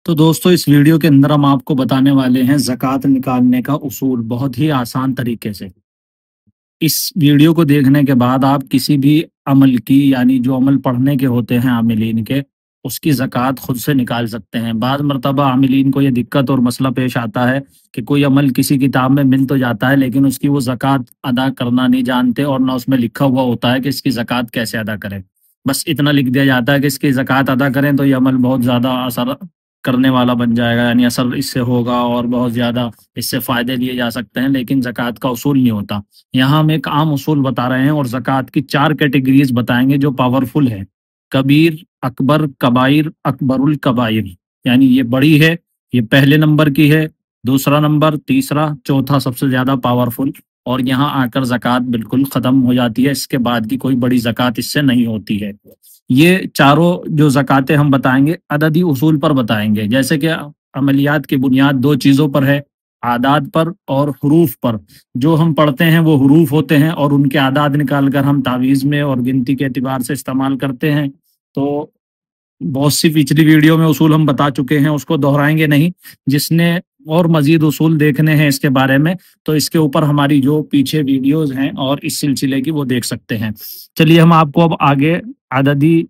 تو دوستوں اس ویڈیو کے اندر ہم آپ کو بتانے والے ہیں زکوٰۃ نکالنے کا اصول بہت ہی آسان طریقے سے۔ اس ویڈیو کو دیکھنے کے بعد آپ کسی بھی عمل کی یعنی جو عمل پڑھنے کے ہوتے ہیں عاملین کے، اس کی زکوٰۃ خود سے نکال سکتے ہیں۔ بعض مرتبہ عاملین کو یہ دقت اور مسئلہ پیش آتا ہے کہ کوئی عمل کسی کتاب میں مل تو جاتا ہے لیکن اس کی وہ زکوٰۃ ادا کرنا نہیں جانتے، اور نہ اس میں لکھا ہوا ہوتا ہے کہ اس کی زکوٰۃ کیسے ادا کریں۔ بس اتنا لکھ دیا جاتا ہے کہ اس کی زکوٰۃ ادا کریں تو یہ عمل بہت زیادہ اثر کرنے والا بن جائے گا، یعنی اثر اس سے ہوگا اور بہت زیادہ اس سے فائدے لیے جا سکتے ہیں، لیکن زکوٰۃ کا اصول نہیں ہوتا۔ یہاں ہم ایک عام اصول بتا رہے ہیں اور زکوٰۃ کی 4 کیٹیگریز بتائیں گے جو پاورفل ہے: کبیر، اکبر، کبائر، اکبر الکبائر۔ یعنی یہ بڑی ہے، یہ پہلے نمبر کی ہے، دوسرا نمبر، تیسرا، چوتھا سب سے زیادہ پاورفل، اور یہاں آ کر زکوٰۃ بالکل ختم ہو جاتی ہے۔ اس کے بعد کی کوئی بڑی زکوٰۃ اس سے نہیں ہوتی ہے۔ یہ چاروں جو زکوٰۃیں ہم بتائیں گے عددی اصول پر بتائیں گے، جیسے کہ عملیات کی بنیاد 2 چیزوں پر ہے: اعداد پر اور حروف پر۔ جو ہم پڑھتے ہیں وہ حروف ہوتے ہیں اور ان کے اعداد نکال کر ہم تعویذ میں اور گنتی کے اعتبار سے استعمال کرتے ہیں۔ تو بہت سی پچھلی ویڈیو میں اصول ہم بتا چکے ہیں، اس کو دہرائیں گے نہیں۔ جس نے اور مزید اصول دیکھنے ہیں اس کے بارے میں تو اس کے اوپر ہماری جو پیچھے ویڈیوز ہیں اور اس سلسلے کی وہ دیکھ سکتے ہیں۔ چلیے ہم آپ کو اب آگے عددی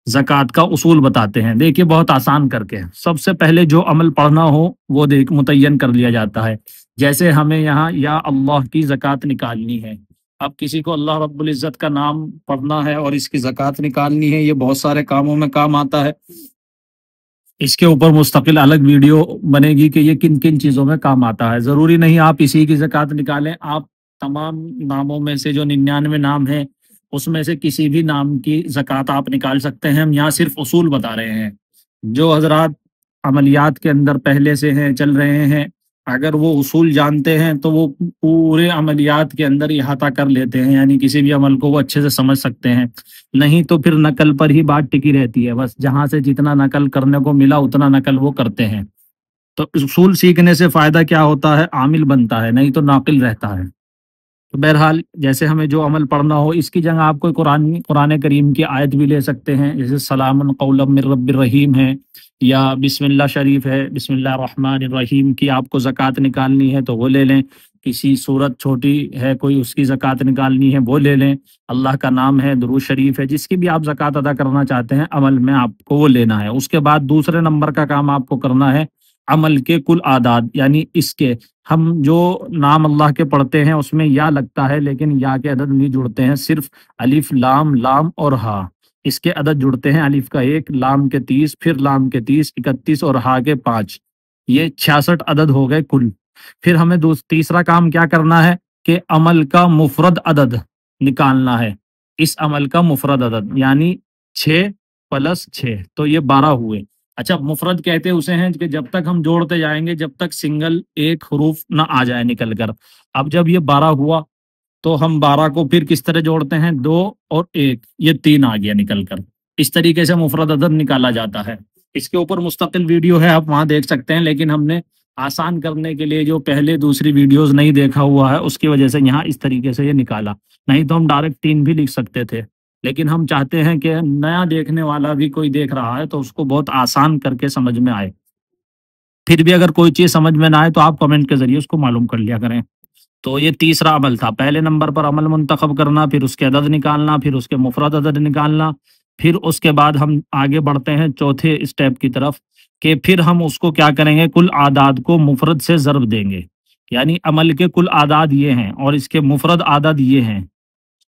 زکوٰۃ کا اصول بتاتے ہیں۔ دیکھیے بہت آسان کر کے، سب سے پہلے جو عمل پڑھنا ہو وہ متعین کر لیا جاتا ہے۔ جیسے ہمیں یہاں یا اللہ کی زکوٰۃ نکالنی ہے۔ اب کسی کو اللہ رب العزت کا نام پڑھنا ہے اور اس کی زکوٰۃ نکالنی ہے، یہ بہت سارے کاموں میں کام آتا ہے۔ اس کے اوپر مستقل الگ ویڈیو بنے گی کہ یہ کن کن چیزوں میں کام آتا ہے۔ ضروری نہیں آپ اسی کی زکوٰۃ نکالیں، آپ تمام ناموں میں سے جو 99 نام ہیں اس میں سے کسی بھی نام کی زکوٰۃ آپ نکال سکتے ہیں۔ ہم یہاں صرف اصول بتا رہے ہیں۔ جو حضرات عملیات کے اندر پہلے سے ہیں، چل رہے ہیں، اگر وہ اصول جانتے ہیں تو وہ پورے عملیات کے اندر احاطہ کر لیتے ہیں، یعنی کسی بھی عمل کو وہ اچھے سے سمجھ سکتے ہیں۔ نہیں تو پھر نقل پر ہی بات ٹکی رہتی ہے، بس جہاں سے جتنا نقل کرنے کو ملا اتنا نقل وہ کرتے ہیں۔ تو اصول سیکھنے سے فائدہ کیا ہوتا ہے؟ عامل بنتا ہے، نہیں تو ناقل رہتا ہے۔ تو بہرحال جیسے ہمیں جو عمل پڑھنا ہو، اس کی جگہ آپ کوئی قرآن کریم کی آیت بھی لے سکتے ہیں، جیسے سلام قولا من رب الرحیم ہے، یا بسم اللہ شریف ہے، بسم اللہ الرحمن الرحیم کی آپ کو زکوٰۃ نکالنی ہے تو وہ لے لیں۔ کسی صورت چھوٹی ہے کوئی، اس کی زکوٰۃ نکالنی ہے وہ لے لیں۔ اللہ کا نام ہے، درود شریف ہے، جس کی بھی آپ زکوٰۃ ادا کرنا چاہتے ہیں عمل میں آپ کو وہ لینا ہے۔ اس کے بعد دوسرے نمبر کا کام آپ کو کرنا ہے عمل کے کل اعداد، یعنی اس کے ہم جو نام اللہ کے پڑھتے ہیں اس میں یا لگتا ہے لیکن یا کے عدد نہیں جڑتے ہیں، صرف الف لام لام اور ہا، اس کے عدد جڑتے ہیں: الف کا 1، لام کے 30، پھر لام کے 30، 31 اور ہا کے 5۔ یہ 66 عدد ہو گئے کل۔ پھر ہمیں تیسرا کام کیا کرنا ہے کہ عمل کا مفرد عدد نکالنا ہے۔ اس عمل کا مفرد عدد یعنی 6 + 6 تو یہ 12 ہوئے۔ اچھا، مفرد کہتے اسے ہیں کہ جب تک ہم جوڑتے جائیں گے جب تک سنگل ایک حروف نہ آ جائے نکل کر۔ اب جب یہ 12 ہوا تو ہم 12 کو پھر کس طرح جوڑتے ہیں؟ 2 اور 1، یہ 3 آ گیا نکل کر۔ اس طریقے سے مفرد عدد نکالا جاتا ہے۔ اس کے اوپر مستقل ویڈیو ہے، آپ وہاں دیکھ سکتے ہیں، لیکن ہم نے آسان کرنے کے لیے جو پہلے دوسری ویڈیوز نہیں دیکھا ہوا ہے اس کی وجہ سے یہاں اس طریقے سے یہ نکالا، نہیں تو ہم ڈائریکٹ 3 بھی لکھ سکتے تھے، لیکن ہم چاہتے ہیں کہ نیا دیکھنے والا بھی کوئی دیکھ رہا ہے تو اس کو بہت آسان کر کے سمجھ میں آئے۔ پھر بھی اگر کوئی چیز سمجھ میں نہ آئے تو آپ کمنٹ کے ذریعے اس کو معلوم کر لیا کریں۔ تو یہ تیسرا عمل تھا، پہلے نمبر پر عمل منتخب کرنا، پھر اس کے عدد نکالنا، پھر اس کے مفرد عدد نکالنا، پھر اس کے بعد ہم آگے بڑھتے ہیں چوتھے اسٹیپ کی طرف کہ پھر ہم اس کو کیا کریں گے؟ کل اعداد کو مفرد سے ضرب دیں گے، یعنی عمل کے کل اعداد یہ ہیں اور اس کے مفرد اعداد یہ ہیں۔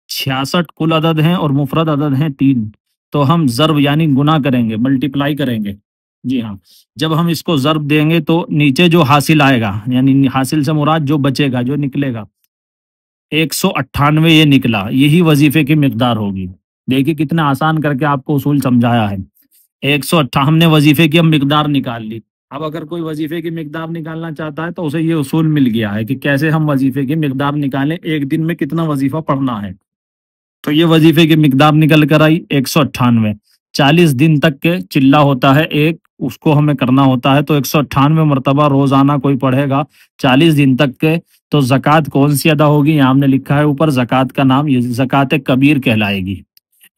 66 کل عدد ہیں اور مفرد عدد ہیں 3، تو ہم ضرب یعنی گنا کریں گے، ملٹیپلائی کریں گے۔ جی ہاں، جب ہم اس کو ضرب دیں گے تو نیچے جو حاصل آئے گا، یعنی حاصل سے مراد جو بچے گا، جو نکلے گا، 198 یہ نکلا، یہی وظیفے کی مقدار ہوگی۔ دیکھیے کتنا آسان کر کے آپ کو اصول سمجھایا ہے۔ 158 ہم نے وظیفے کی ہم مقدار نکال لی۔ اب اگر کوئی وظیفے کی مقدار نکالنا چاہتا ہے تو اسے یہ اصول مل گیا ہے کہ کیسے ہم وظیفے کی مقدار نکالیں، ایک دن میں کتنا وظیفہ پڑھنا ہے۔ تو یہ وظیفے کی مقدار نکل کر آئی 198۔ 40 دن تک کے چلہ ہوتا ہے ایک، اس کو ہمیں کرنا ہوتا ہے، تو 198 مرتبہ روزانہ کوئی پڑھے گا 40 دن تک کے، تو زکوٰۃ کون سی ادا ہوگی؟ یہاں ہم نے لکھا ہے اوپر زکوٰۃ کا نام، یہ زکوٰۃ کبیر کہلائے گی۔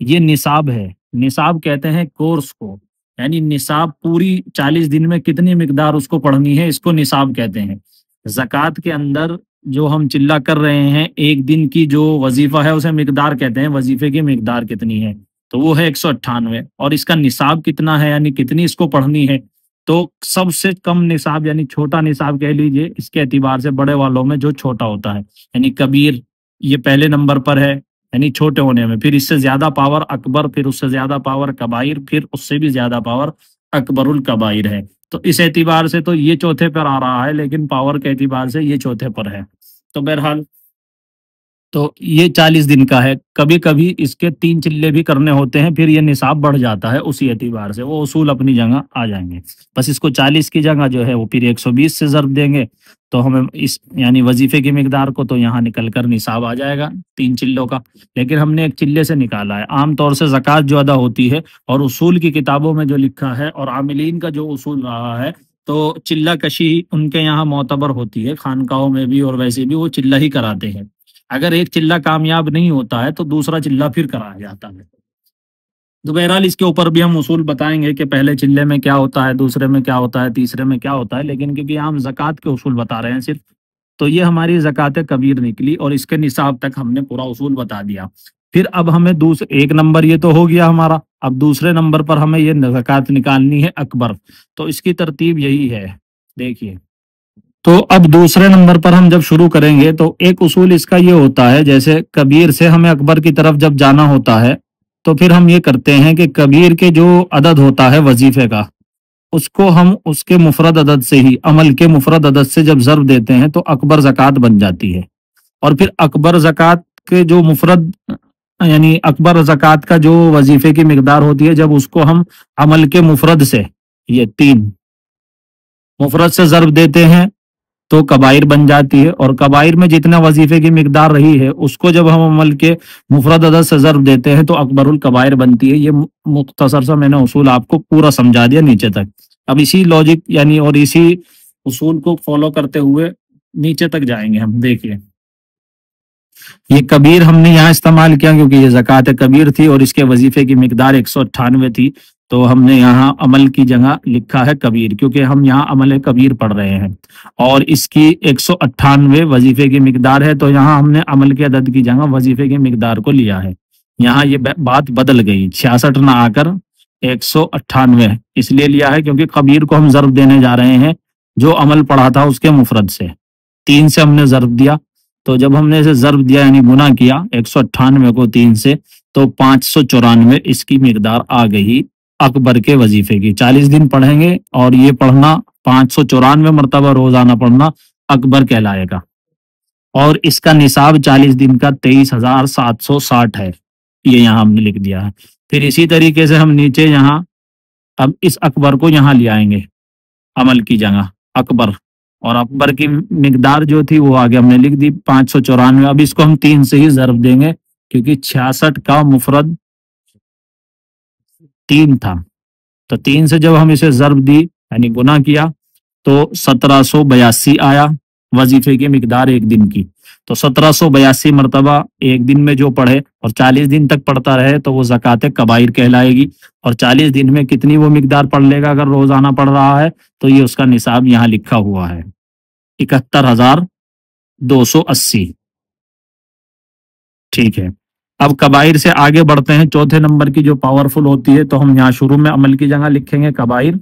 یہ نصاب ہے، نصاب کہتے ہیں کورس کو۔ یعنی نصاب پوری 40 دن میں کتنی مقدار اس کو پڑھنی ہے، اس کو نصاب کہتے ہیں۔ زکوٰۃ کے اندر جو ہم چلہ کر رہے ہیں، ایک دن کی جو وظیفہ ہے اسے مقدار کہتے ہیں، وظیفے کی مقدار کتنی ہے، تو وہ ہے 198، اور اس کا نصاب کتنا ہے، یعنی کتنی اس کو پڑھنی ہے، تو سب سے کم نصاب یعنی چھوٹا نصاب کہہ لیجئے اس کے اعتبار سے بڑے والوں میں جو چھوٹا ہوتا ہے، یعنی کبیر یہ پہلے نمبر پر ہے، یعنی چھوٹے ہونے میں، پھر اس سے زیادہ پاور اکبر، پھر اس سے زیادہ پاور کبائر، پھر اس سے بھی زیادہ پاور اکبر الکبائر ہے۔ تو اس اعتبار سے تو یہ چوتھے پر آ رہا ہے، لیکن پاور کے اعتبار سے یہ چوتھے پر ہے۔ تو بہرحال تو یہ 40 دن کا ہے، کبھی کبھی اس کے 3 چلے بھی کرنے ہوتے ہیں، پھر یہ نصاب بڑھ جاتا ہے اسی اعتبار سے، وہ اصول اپنی جگہ آ جائیں گے۔ بس اس کو 40 کی جگہ جو ہے وہ پھر 120 سے ضرب دیں گے، تو ہمیں اس یعنی وظیفے کی مقدار کو تو یہاں نکل کر نصاب آ جائے گا 3 چلوں کا، لیکن ہم نے ایک چلے سے نکالا ہے۔ عام طور سے زکوٰۃ جو ادا ہوتی ہے اور اصول کی کتابوں میں جو لکھا ہے اور عاملین کا جو اصول رہا ہے، تو چلہ کشی ان کے یہاں معتبر ہوتی ہے، خانقاہوں میں بھی اور ویسے بھی وہ چلہ ہی کراتے ہیں۔ اگر ایک چلہ کامیاب نہیں ہوتا ہے تو دوسرا چلہ پھر کرایا جاتا ہے۔ تو بہرحال اس کے اوپر بھی ہم اصول بتائیں گے کہ پہلے چلے میں کیا ہوتا ہے، دوسرے میں کیا ہوتا ہے، تیسرے میں کیا ہوتا ہے، لیکن کیونکہ ہم زکوٰۃ کے اصول بتا رہے ہیں صرف، تو یہ ہماری زکوٰۃ کبیر نکلی اور اس کے نصاب تک ہم نے پورا اصول بتا دیا۔ پھر اب ہمیں ایک نمبر یہ تو ہو گیا ہمارا، اب دوسرے نمبر پر ہمیں یہ زکوٰۃ نکالنی ہے اکبر، تو اس کی ترتیب یہی ہے، دیکھیے۔ تو اب دوسرے نمبر پر ہم جب شروع کریں گے تو ایک اصول اس کا یہ ہوتا ہے، جیسے کبیر سے ہمیں اکبر کی طرف جب جانا ہوتا ہے تو پھر ہم یہ کرتے ہیں کہ کبیر کے جو عدد ہوتا ہے وظیفے کا، اس کو ہم اس کے مفرد عدد سے ہی، عمل کے مفرد عدد سے جب ضرب دیتے ہیں تو اکبر زکوٰۃ بن جاتی ہے، اور پھر اکبر زکوٰۃ کے جو مفرد یعنی اکبر زکوٰۃ کا جو وظیفے کی مقدار ہوتی ہے، جب اس کو ہم عمل کے مفرد سے، یہ 3 مفرد سے ضرب دیتے ہیں تو کبائر بن جاتی ہے، اور کبائر میں جتنا وظیفے کی مقدار رہی ہے اس کو جب ہم عمل کے مفرد عدد سے ضرب دیتے ہیں تو اکبر الکبائر بنتی ہے۔ یہ مختصر سا میں نے اصول آپ کو پورا سمجھا دیا نیچے تک۔ اب اسی لاجک یعنی اور اسی اصول کو فالو کرتے ہوئے نیچے تک جائیں گے ہم، دیکھیے۔ یہ کبیر ہم نے یہاں استعمال کیا کیونکہ یہ زکوٰۃ کبیر تھی اور اس کے وظیفے کی مقدار 198 تھی، تو ہم نے یہاں عمل کی جگہ لکھا ہے کبیر، کیونکہ ہم یہاں عمل کبیر پڑھ رہے ہیں اور اس کی 198 وظیفے کی مقدار ہے، تو یہاں ہم نے عمل کے عدد کی جگہ وظیفے کی مقدار کو لیا ہے۔ یہاں یہ بات بدل گئی، 66 نہ آ کر 198 اس لیے لیا ہے کیونکہ کبیر کو ہم ضرب دینے جا رہے ہیں جو عمل پڑھا تھا اس کے مفرد سے، 3 سے ہم نے ضرب دیا، تو جب ہم نے اسے ضرب دیا یعنی گنا کیا 198 کو 3 سے، تو 594 اس کی مقدار آ گئی اکبر کے وظیفے کی۔ 40 دن پڑھیں گے اور یہ پڑھنا 594 مرتبہ روزانہ پڑھنا اکبر کہلائے گا، اور اس کا نصاب 40 دن کا 23,760 ہے، یہ یہاں ہم نے لکھ دیا ہے۔ پھر اسی طریقے سے ہم نیچے یہاں اب اس اکبر کو یہاں لے آئیں گے عمل کی جگہ اکبر، اور اکبر کی مقدار جو تھی وہ آگے ہم نے لکھ دی 594۔ اب اس کو ہم 3 سے ہی ضرب دیں گے کیونکہ 66 کا مفرد 3 تھا، تو 3 سے جب ہم اسے ضرب دی یعنی گنا کیا تو 1782 آیا وظیفے کی مقدار ایک دن کی، تو 1782 مرتبہ ایک دن میں جو پڑھے اور 40 دن تک پڑھتا رہے تو وہ زکوٰۃ کبائر کہلائے گی، اور 40 دن میں کتنی وہ مقدار پڑھ لے گا اگر روزانہ پڑھ رہا ہے، تو یہ اس کا نصاب یہاں لکھا ہوا ہے 71,280۔ ٹھیک ہے، اب کبائر سے آگے بڑھتے ہیں، چوتھے نمبر کی جو پاورفل ہوتی ہے تو ہم یہاں شروع میں عمل کی جگہ لکھیں گے کبائر،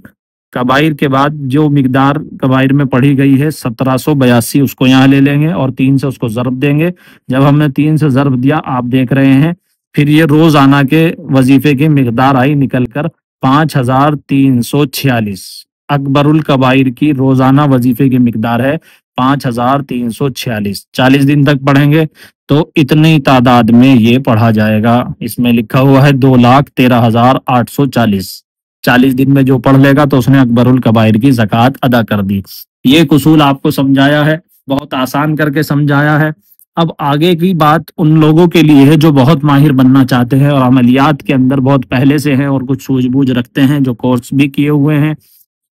کبائر کے بعد جو مقدار کبائر میں پڑھی گئی ہے 1782 اس کو یہاں لے لیں گے اور 3 سے اس کو ضرب دیں گے۔ جب ہم نے 3 سے ضرب دیا آپ دیکھ رہے ہیں، پھر یہ روزانہ کے وظیفے کی مقدار آئی نکل کر 5346۔ اکبر الکبائر کی روزانہ وظیفے کی مقدار ہے 5346۔ 40 دن تک پڑھیں گے تو اتنی تعداد میں یہ پڑھا جائے گا، اس میں لکھا ہوا ہے 2,13,840۔ 40 دن میں جو پڑھ لے گا تو اس نے اکبر الکبائر کی زکوٰۃ ادا کر دی۔ یہ ایک اصول آپ کو سمجھایا ہے، بہت آسان کر کے سمجھایا ہے۔ اب آگے کی بات ان لوگوں کے لیے ہے جو بہت ماہر بننا چاہتے ہیں اور عملیات کے اندر بہت پہلے سے ہیں اور کچھ سوجھ بوجھ رکھتے ہیں، جو کورس بھی کیے ہوئے ہیں،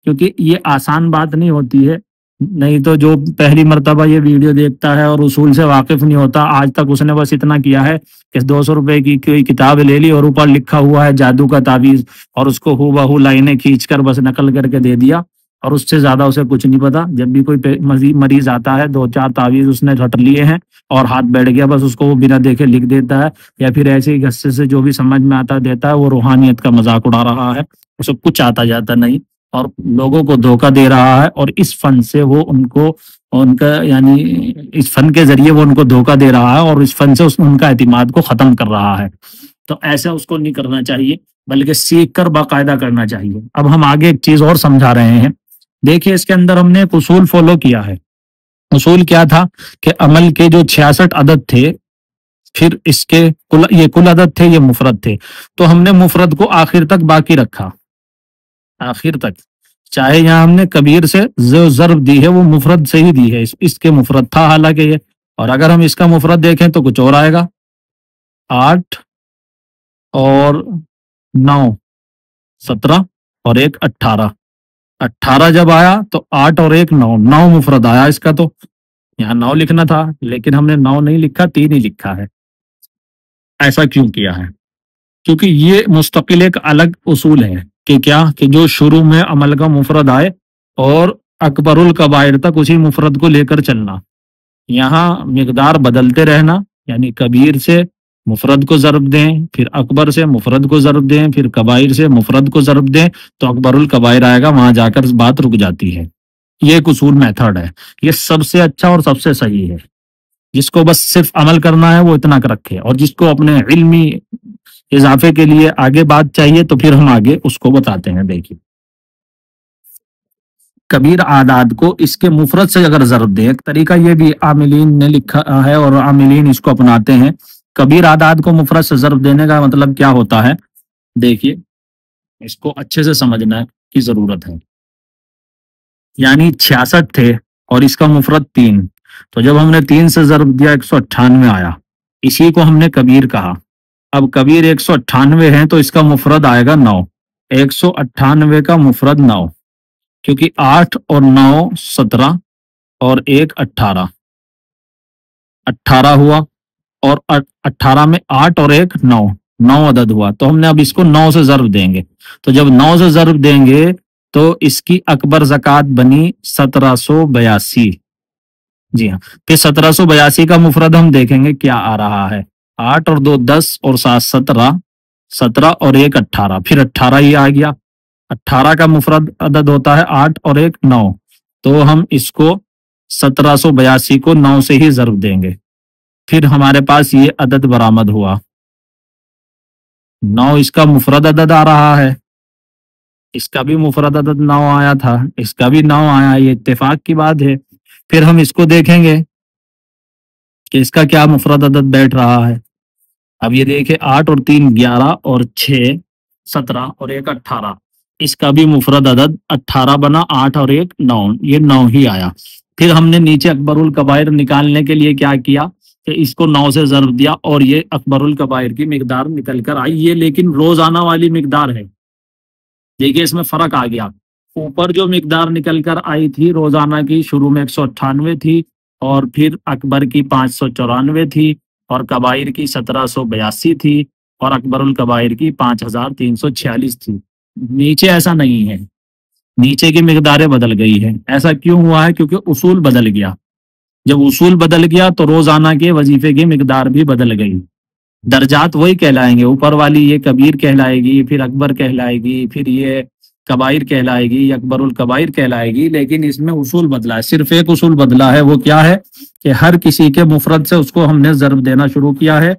کیونکہ یہ آسان بات نہیں ہوتی ہے نہیں تو جو پہلی مرتبہ یہ ویڈیو دیکھتا ہے اور اصول سے واقف نہیں ہوتا، آج تک اس نے بس اتنا کیا ہے کہ 200 روپے کی کوئی کتاب لے لی اور اوپر لکھا ہوا ہے جادو کا تعویذ، اور اس کو ہو بہو لائنیں کھینچ کر بس نقل کر کے دے دیا، اور اس سے زیادہ اسے کچھ نہیں پتا۔ جب بھی کوئی مریض آتا ہے 2-4 تعویذ اس نے رٹ لیے ہیں اور ہاتھ بیٹھ گیا، بس اس کو وہ بنا دیکھے لکھ دیتا ہے، یا پھر ایسے ہی غصے سے جو بھی سمجھ میں آتا دیتا ہے۔ وہ روحانیت کا مذاق اڑا رہا ہے، اسے کچھ آتا جاتا نہیں، اور لوگوں کو دھوکہ دے رہا ہے، اور اس فن سے وہ ان کا یعنی اس فن کے ذریعے وہ ان کو دھوکہ دے رہا ہے، اور اس فن سے ان کا اعتماد کو ختم کر رہا ہے۔ تو ایسا اس کو نہیں کرنا چاہیے، بلکہ سیکھ کر باقاعدہ کرنا چاہیے۔ اب ہم آگے ایک چیز اور سمجھا رہے ہیں، دیکھیے اس کے اندر ہم نے ایک اصول فالو کیا ہے۔ اصول کیا تھا کہ عمل کے جو 66 عدد تھے، پھر اس کے یہ کل عدد تھے، یہ مفرد تھے، تو ہم نے مفرد کو آخر تک باقی رکھا، آخر تک، چاہے یہاں ہم نے کبیر سے جو ضرب دی ہے وہ مفرد سے ہی دی ہے، اس کے مفرد تھا حالانکہ یہ، اور اگر ہم اس کا مفرد دیکھیں تو کچھ اور آئے گا، 8 اور 9 17 اور 1 18، 18 جب آیا تو 8 اور 1 9، 9 مفرد آیا اس کا، تو یہاں 9 لکھنا تھا لیکن ہم نے 9 نہیں لکھا، 3 ہی لکھا ہے۔ ایسا کیوں کیا ہے؟ کیونکہ یہ مستقل ایک الگ اصول ہے کہ کیا، کہ جو شروع میں عمل کا مفرد آئے اور اکبر الکبائر تک اسی مفرد کو لے کر چلنا، یہاں مقدار بدلتے رہنا، یعنی کبیر سے مفرد کو ضرب دیں، پھر اکبر سے مفرد کو ضرب دیں، پھر کبائر سے مفرد کو ضرب دیں، تو اکبر الکبائر آئے گا، وہاں جا کر بات رک جاتی ہے۔ یہ ایک اصول میتھڈ ہے، یہ سب سے اچھا اور سب سے صحیح ہے۔ جس کو بس صرف عمل کرنا ہے وہ اتنا کر رکھے، اور جس کو اپنے علمی اضافے کے لیے آگے بات چاہیے تو پھر ہم آگے اس کو بتاتے ہیں۔ دیکھیے کبیر اعداد کو اس کے مفرد سے اگر ضرب دیں، ایک طریقہ یہ بھی عاملین نے لکھا ہے اور عاملین اس کو اپناتے ہیں، کبیر اعداد کو مفرد سے ضرب دینے کا مطلب کیا ہوتا ہے؟ دیکھیے اس کو اچھے سے سمجھنا کی ضرورت ہے۔ یعنی 66 تھے اور اس کا مفرد 3، تو جب ہم نے 3 سے ضرب دیا 198 آیا، اسی کو ہم نے کبیر کہا۔ اب کبیر 198 ہیں تو اس کا مفرد آئے گا 9، 198 کا مفرد 9، کیونکہ 8 اور 9 17 اور 1 18، 18 ہوا، اور 18 میں 8 اور 1 9، 9 عدد ہوا، تو ہم نے اب اس کو 9 سے ضرب دیں گے، تو جب 9 سے ضرب دیں گے تو اس کی اکبر زکوٰۃ بنی 1782۔ جی ہاں، پھر 1782 کا مفرد ہم دیکھیں گے کیا آ رہا ہے، 8 اور 2 10 اور 7 17، 17 اور 1 18، پھر 18 ہی آ گیا۔ 18 کا مفرد عدد ہوتا ہے 8 اور 1 9، تو ہم اس کو 1782 کو 9 سے ہی ضرب دیں گے، پھر ہمارے پاس یہ عدد برآمد ہوا 9۔ اس کا مفرد عدد آ رہا ہے، اس کا بھی مفرد عدد 9 آیا تھا، اس کا بھی 9 آیا، یہ اتفاق کی بات ہے۔ پھر ہم اس کو دیکھیں گے کہ اس کا کیا مفرد عدد بیٹھ رہا ہے۔ اب یہ دیکھیں 8 اور 3 11 اور 6 17 اور 1 18، اس کا بھی مفرد عدد 18 بنا، 8 اور 1 9، یہ 9 ہی آیا۔ پھر ہم نے نیچے اکبر الکبائر نکالنے کے لیے کیا کیا کہ اس کو 9 سے ضرب دیا، اور یہ اکبر الکبائر کی مقدار نکل کر آئی، یہ لیکن روزانہ والی مقدار ہے۔ دیکھیے اس میں فرق آ گیا، اوپر جو مقدار نکل کر آئی تھی روزانہ کی، شروع میں 198 تھی، اور پھر اکبر کی 594 تھی، اور کبائر کی 1782 تھی، اور اکبر الکبائر کی 5346 تھی۔ نیچے ایسا نہیں ہے، نیچے کی مقداریں بدل گئی ہے۔ ایسا کیوں ہوا ہے؟ کیونکہ اصول بدل گیا۔ جب اصول بدل گیا تو روزانہ کے وظیفے کی مقدار بھی بدل گئی۔ درجات وہی کہلائیں گے، اوپر والی یہ کبیر کہلائے گی، پھر اکبر کہلائے گی، پھر یہ کبائر کہلائے گی، اکبر الکبائر کہلائے گی، لیکن اس میں اصول بدلا ہے۔ صرف ایک اصول بدلا ہے، وہ کیا ہے کہ ہر کسی کے مفرد سے اس کو ہم نے ضرب دینا شروع کیا ہے۔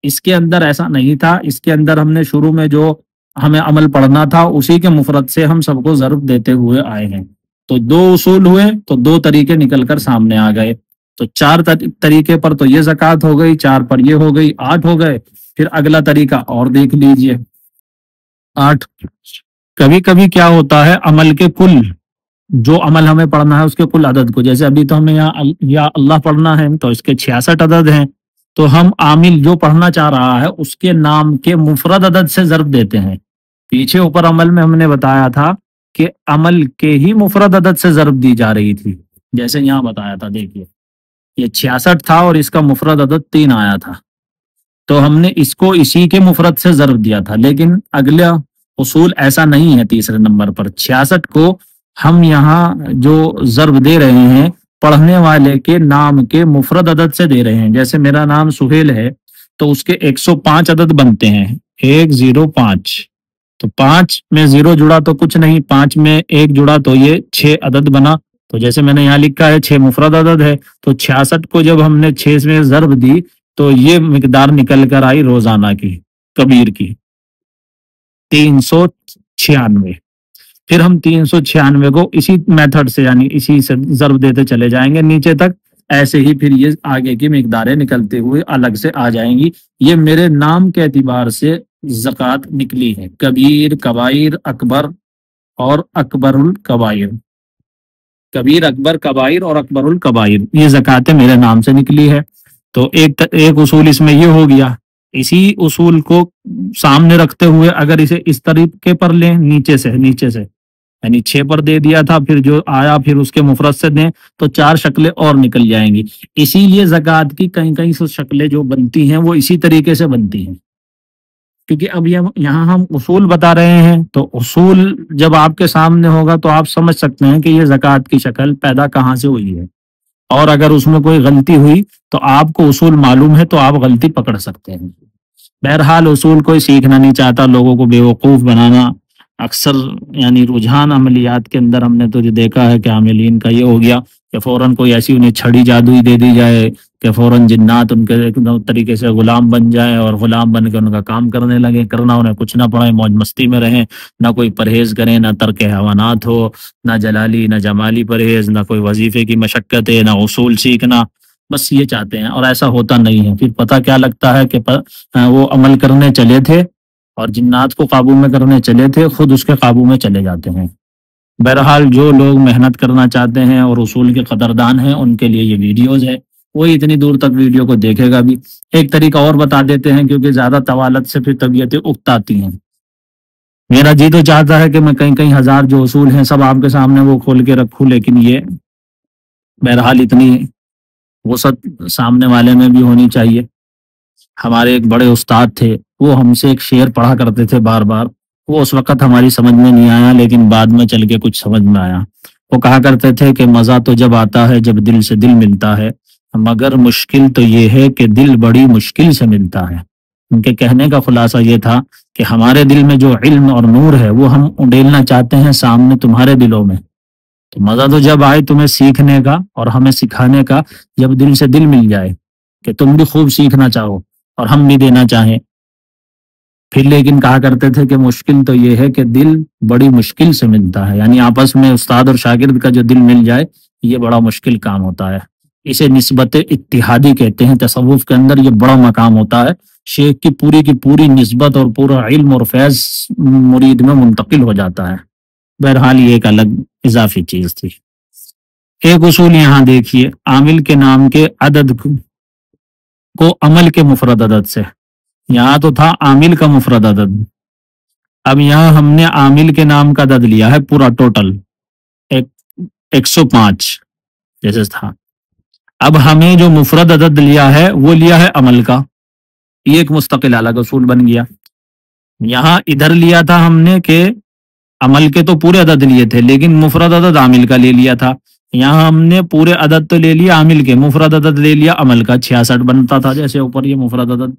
اس کے اندر ایسا نہیں تھا، اس کے اندر ہم نے شروع میں جو ہمیں عمل پڑھنا تھا اسی کے مفرد سے ہم سب کو ضرب دیتے ہوئے آئے ہیں۔ تو 2 اصول ہوئے تو 2 طریقے نکل کر سامنے آ گئے۔ تو 4 طریقے پر تو یہ زکوٰۃ ہو گئی، 4 پر یہ ہو گئی، 8 ہو گئے۔ پھر اگلا طریقہ اور دیکھ لیجئے، 8۔ کبھی کبھی کیا ہوتا ہے، عمل کے کل، جو عمل ہمیں پڑھنا ہے اس کے کل عدد کو، جیسے ابھی تو ہمیں یا اللہ پڑھنا ہے تو اس کے 66 عدد ہیں، تو ہم عامل جو پڑھنا چاہ رہا ہے اس کے نام کے مفرد عدد سے ضرب دیتے ہیں۔ پیچھے اوپر عمل میں ہم نے بتایا تھا کہ عمل کے ہی مفرد عدد سے ضرب دی جا رہی تھی، جیسے یہاں بتایا تھا، دیکھیے یہ 66 تھا اور اس کا مفرد عدد 3 آیا تھا، تو ہم نے اس کو اسی کے مفرد سے ضرب دیا تھا، لیکن اگلا اصول ایسا نہیں ہے۔ تیسرے نمبر پر 66 کو ہم یہاں جو ضرب دے رہے ہیں پڑھنے والے کے نام کے مفرد عدد سے دے رہے ہیں۔ جیسے میرا نام سہیل ہے تو اس کے 105 عدد بنتے ہیں، 105، تو 5 میں 0 جڑا تو کچھ نہیں، 5 میں 1 جڑا تو یہ 6 عدد بنا۔ تو جیسے میں نے یہاں لکھا ہے 6 مفرد عدد ہے، تو 66 کو جب ہم نے 6 میں ضرب دی تو یہ مقدار نکل کر آئی روزانہ کی، کبیر کی 396۔ پھر ہم 396 کو اسی میتھڈ سے یعنی اسی سے ضرب دیتے چلے جائیں گے نیچے تک، ایسے ہی پھر یہ آگے کی مقداریں نکلتے ہوئے الگ سے آ جائیں گی۔ یہ میرے نام کے اعتبار سے زکوٰۃ نکلی ہے، کبیر، کبائر، اکبر اور اکبر الکبائر، کبیر، اکبر، کبائر اور اکبر الکبائر، یہ زکوٰۃ میرے نام سے نکلی ہے۔ تو ایک اصول اس میں یہ ہو گیا۔ اسی اصول کو سامنے رکھتے ہوئے اگر اسے اس طریقے پر لیں، نیچے سے یعنی 6 پر دے دیا تھا، پھر جو آیا پھر اس کے مفرد سے دیں تو 4 شکلیں اور نکل جائیں گی۔ اسی لیے زکوٰۃ کی کئی کئی سو شکلیں جو بنتی ہیں وہ اسی طریقے سے بنتی ہیں، کیونکہ اب یہاں ہم اصول بتا رہے ہیں، تو اصول جب آپ کے سامنے ہوگا تو آپ سمجھ سکتے ہیں کہ یہ زکوٰۃ کی شکل پیدا کہاں سے ہوئی ہے، اور اگر اس میں کوئی غلطی ہوئی تو آپ کو اصول معلوم ہے تو آپ غلطی پکڑ سکتے ہیں۔ بہرحال اصول کوئی سیکھنا نہیں چاہتا، لوگوں کو بیوقوف بنانا اکثر یعنی رجحان عملیات کے اندر ہم نے تو یہ دیکھا ہے کہ عاملین کا یہ ہو گیا کہ فوراً کوئی ایسی انہیں چھڑی جادوئی دے دی جائے کہ فوراً جنات ان کے ایک طریقے سے غلام بن جائیں اور غلام بن کے ان کا کام کرنے لگے، کرنا انہیں کچھ نہ پڑے، موج مستی میں رہیں، نہ کوئی پرہیز کریں، نہ ترک حیوانات ہو، نہ جلالی نہ جمالی پرہیز، نہ کوئی وظیفے کی مشقت ہے، نہ اصول سیکھنا، بس یہ چاہتے ہیں، اور ایسا ہوتا نہیں ہے۔ پھر پتہ کیا لگتا ہے کہ وہ عمل کرنے چلے تھے اور جنات کو قابو میں کرنے چلے تھے، خود اس کے قابو میں چلے جاتے ہیں۔ بہرحال جو لوگ محنت کرنا چاہتے ہیں اور اصول کے قدردان ہیں ان کے لیے یہ ویڈیوز ہے، وہی اتنی دور تک ویڈیو کو دیکھے گا بھی۔ ایک طریقہ اور بتا دیتے ہیں کیونکہ زیادہ طوالت سے پھر طبیعتیں اکتاتی ہیں۔ میرا جی تو چاہتا ہے کہ میں کئی کئی ہزار جو اصول ہیں سب آپ کے سامنے وہ کھول کے رکھوں، لیکن یہ بہرحال اتنی وسعت سامنے والے میں بھی ہونی چاہیے۔ ہمارے ایک بڑے استاد تھے، وہ ہم سے ایک شعر پڑھا کرتے تھے بار بار، وہ اس وقت ہماری سمجھ میں نہیں آیا لیکن بعد میں چل کے کچھ سمجھ میں آیا۔ وہ کہا کرتے تھے کہ مزہ تو جب آتا ہے جب دل سے دل ملتا ہے، مگر مشکل تو یہ ہے کہ دل بڑی مشکل سے ملتا ہے۔ ان کے کہنے کا خلاصہ یہ تھا کہ ہمارے دل میں جو علم اور نور ہے وہ ہم اڈیلنا چاہتے ہیں سامنے تمہارے دلوں میں، تو مزہ تو جب آئے تمہیں سیکھنے کا اور ہمیں سکھانے کا، جب دل سے دل مل جائے کہ تم بھی خوب سیکھنا چاہو اور ہم بھی دینا چاہیں۔ پھر لیکن کہا کرتے تھے کہ مشکل تو یہ ہے کہ دل بڑی مشکل سے ملتا ہے، یعنی آپس میں استاد اور شاگرد کا جو دل مل جائے یہ بڑا مشکل کام ہوتا ہے۔ اسے نسبت اتحادی کہتے ہیں، تصوف کے اندر یہ بڑا مقام ہوتا ہے، شیخ کی پوری نسبت اور پورا علم اور فیض مرید میں منتقل ہو جاتا ہے۔ بہرحال یہ ایک الگ اضافی چیز تھی۔ ایک اصول یہاں دیکھیے، عامل کے نام کے عدد کو عمل کے مفرد عدد سے، یہاں تو تھا عامل کا مفرد عدد، اب یہاں ہم نے عامل کے نام کا عدد لیا ہے پورا ٹوٹل 105 جیسے تھا۔ اب ہمیں جو مفرد عدد لیا ہے وہ لیا ہے عمل کا، یہ ایک مستقل الگ اصول بن گیا۔ یہاں ادھر لیا تھا ہم نے کہ عمل کے تو پورے عدد لیے تھے لیکن مفرد عدد عامل کا لے لیا تھا، یہاں ہم نے پورے عدد تو لے لیا عامل کے، مفرد عدد لے لیا عمل کا، 66 بنتا تھا جیسے اوپر یہ مفرد عدد۔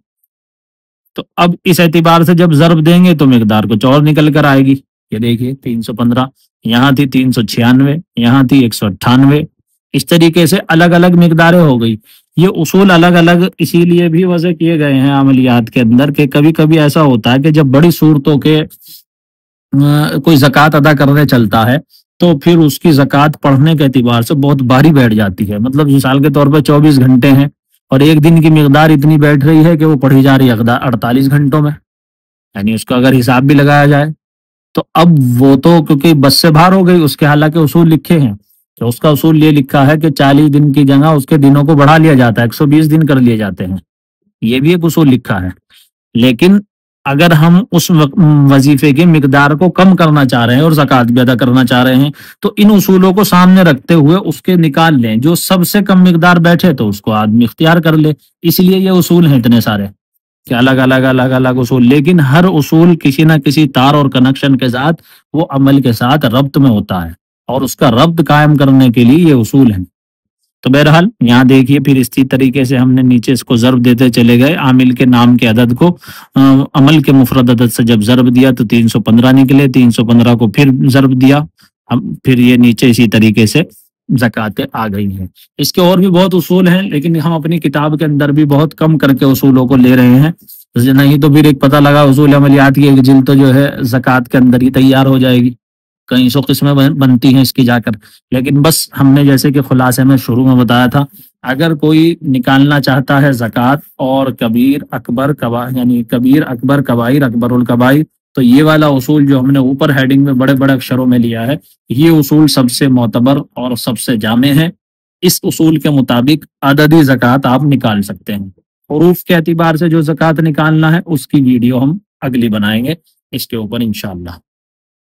تو اب اس اعتبار سے جب ضرب دیں گے تو مقدار کچھ اور نکل کر آئے گی، یہ دیکھیے 315، یہاں تھی 396، یہاں تھی 198، اس طریقے سے الگ الگ مقداریں ہو گئی۔ یہ اصول الگ الگ اسی لیے بھی وضع کیے گئے ہیں عملیات کے اندر کہ کبھی کبھی ایسا ہوتا ہے کہ جب بڑی صورتوں کے کوئی زکوٰۃ ادا کرنے چلتا ہے تو پھر اس کی زکوٰۃ پڑھنے کے اعتبار سے بہت بھاری بیٹھ جاتی ہے، مطلب مثال کے طور پہ 24 گھنٹے ہیں اور ایک دن کی مقدار اتنی بیٹھ رہی ہے کہ وہ پڑھی جا رہی ہے 48 گھنٹوں میں، یعنی اس کا اگر حساب بھی لگایا جائے تو اب وہ تو کیونکہ بس سے باہر ہو گئی، اس کے حالانکہ اصول لکھے ہیں کہ اس کا اصول یہ لکھا ہے کہ 40 دن کی جگہ اس کے دنوں کو بڑھا لیا جاتا ہے، 120 دن کر لیے جاتے ہیں، یہ بھی ایک اصول لکھا ہے۔ لیکن اگر ہم اس وظیفے کی مقدار کو کم کرنا چاہ رہے ہیں اور زکوٰۃ بھی ادا کرنا چاہ رہے ہیں تو ان اصولوں کو سامنے رکھتے ہوئے اس کے نکال لیں، جو سب سے کم مقدار بیٹھے تو اس کو آدمی اختیار کر لے۔ اس لیے یہ اصول ہیں اتنے سارے کہ الگ الگ الگ الگ اصول، لیکن ہر اصول کسی نہ کسی تار اور کنیکشن کے ساتھ وہ عمل کے ساتھ ربط میں ہوتا ہے، اور اس کا ربط قائم کرنے کے لیے یہ اصول ہیں۔ تو بہرحال یہاں دیکھیے پھر اسی طریقے سے ہم نے نیچے اس کو ضرب دیتے چلے گئے، عامل کے نام کے عدد کو عمل کے مفرد عدد سے جب ضرب دیا تو 315 نکلے، 315 کو پھر ضرب دیا، پھر یہ نیچے اسی طریقے سے زکاتیں آ گئی ہیں۔ اس کے اور بھی بہت اصول ہیں، لیکن ہم اپنی کتاب کے اندر بھی بہت کم کر کے اصولوں کو لے رہے ہیں، نہیں تو پھر ایک پتہ لگا اصول عملیات کی ایک جلد تو جو ہے زکوٰۃ کے اندر ہی تیار ہو جائے گی، کئی سو قسمیں بنتی ہیں اس کی جا کر۔ لیکن بس ہم نے جیسے کہ خلاصے میں شروع میں بتایا تھا، اگر کوئی نکالنا چاہتا ہے زکوٰۃ اور کبیر اکبر یعنی کبیر اکبر کبائر اکبر الکبائر، تو یہ والا اصول جو ہم نے اوپر ہیڈنگ میں بڑے بڑے اکشروں میں لیا ہے، یہ اصول سب سے معتبر اور سب سے جامع ہے۔ اس اصول کے مطابق عددی زکوٰۃ آپ نکال سکتے ہیں۔ حروف کے اعتبار سے جو زکوٰۃ نکالنا ہے اس کی ویڈیو ہم اگلی بنائیں گے اس کے اوپر انشاءاللہ۔